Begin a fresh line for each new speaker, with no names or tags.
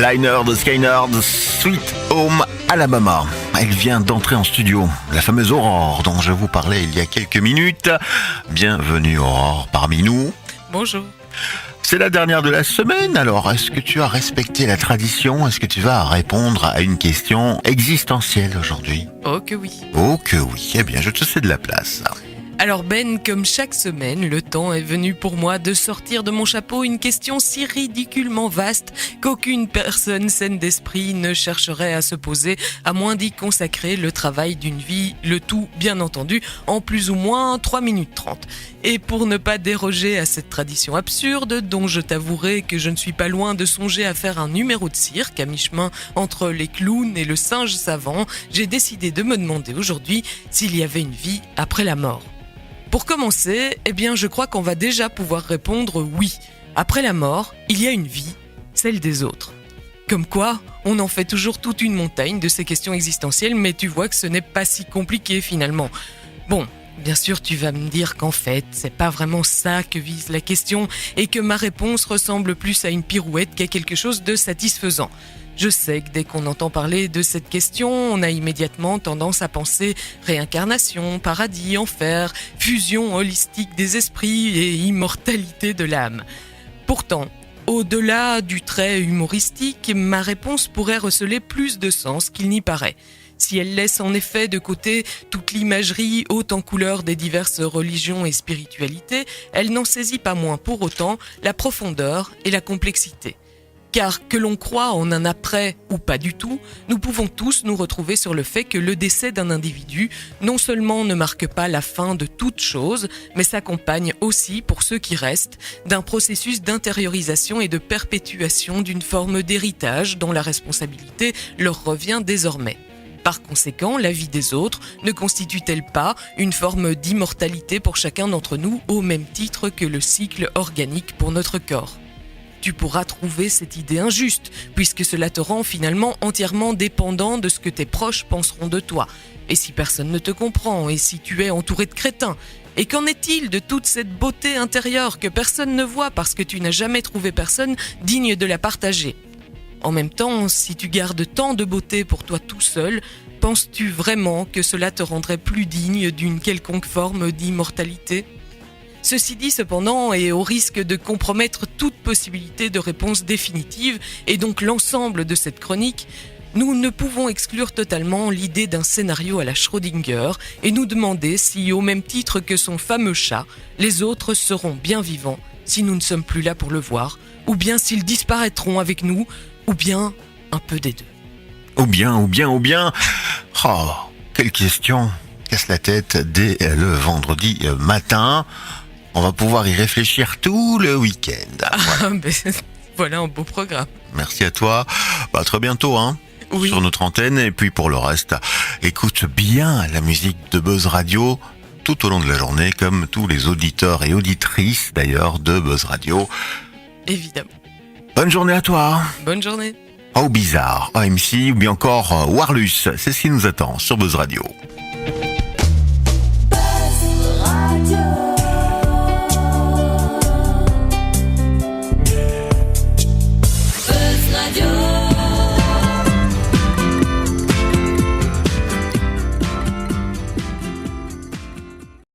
Liner de Skynyrd, Sweet Home Alabama. Elle vient d'entrer en studio, la fameuse Aurore dont je vous parlais il y a quelques minutes. Bienvenue Aurore parmi nous.
Bonjour.
C'est la dernière de la semaine, alors est-ce que tu as respecté la tradition? Est-ce que tu vas répondre à une question existentielle aujourd'hui?
Oh que oui.
Oh que oui, eh bien je te cède la place.
Alors Ben, comme chaque semaine, le temps est venu pour moi de sortir de mon chapeau une question si ridiculement vaste qu'aucune personne saine d'esprit ne chercherait à se poser, à moins d'y consacrer le travail d'une vie, le tout, bien entendu, en plus ou moins 3 minutes 30. Et pour ne pas déroger à cette tradition absurde, dont je t'avouerai que je ne suis pas loin de songer à faire un numéro de cirque à mi-chemin entre les clowns et le singe savant, j'ai décidé de me demander aujourd'hui s'il y avait une vie après la mort. Pour commencer, je crois qu'on va déjà pouvoir répondre oui. Après la mort, il y a une vie, celle des autres. Comme quoi, on en fait toujours toute une montagne de ces questions existentielles, mais tu vois que ce n'est pas si compliqué finalement. Bon, bien sûr, tu vas me dire qu'en fait, c'est pas vraiment ça que vise la question et que ma réponse ressemble plus à une pirouette qu'à quelque chose de satisfaisant. Je sais que dès qu'on entend parler de cette question, on a immédiatement tendance à penser réincarnation, paradis, enfer, fusion holistique des esprits et immortalité de l'âme. Pourtant, au-delà du trait humoristique, ma réponse pourrait receler plus de sens qu'il n'y paraît. Si elle laisse en effet de côté toute l'imagerie haute en couleurs des diverses religions et spiritualités, elle n'en saisit pas moins pour autant la profondeur et la complexité. Car que l'on croit en un après ou pas du tout, nous pouvons tous nous retrouver sur le fait que le décès d'un individu non seulement ne marque pas la fin de toute chose, mais s'accompagne aussi, pour ceux qui restent, d'un processus d'intériorisation et de perpétuation d'une forme d'héritage dont la responsabilité leur revient désormais. Par conséquent, la vie des autres ne constitue-t-elle pas une forme d'immortalité pour chacun d'entre nous au même titre que le cycle organique pour notre corps ? Tu pourras trouver cette idée injuste, puisque cela te rend finalement entièrement dépendant de ce que tes proches penseront de toi. Et si personne ne te comprend, et si tu es entouré de crétins, et qu'en est-il de toute cette beauté intérieure que personne ne voit parce que tu n'as jamais trouvé personne digne de la partager ? En même temps, si tu gardes tant de beauté pour toi tout seul, penses-tu vraiment que cela te rendrait plus digne d'une quelconque forme d'immortalité ? Ceci dit cependant, et au risque de compromettre toute possibilité de réponse définitive, et donc l'ensemble de cette chronique, nous ne pouvons exclure totalement l'idée d'un scénario à la Schrödinger et nous demander si, au même titre que son fameux chat, les autres seront bien vivants si nous ne sommes plus là pour le voir, ou bien s'ils disparaîtront avec nous, ou bien un peu des deux.
Ou bien. Oh, quelle question casse la tête dès le vendredi matin. On va pouvoir y réfléchir tout le week-end.
Voilà un beau programme.
Merci à toi. À très bientôt,
oui.
Sur notre antenne. Et puis pour le reste, écoute bien la musique de Buzz Radio tout au long de la journée, comme tous les auditeurs et auditrices d'ailleurs de Buzz Radio.
Évidemment.
Bonne journée à toi.
Bonne journée.
Oh bizarre, AMC ou bien encore Warlus, c'est ce qui nous attend sur Buzz Radio.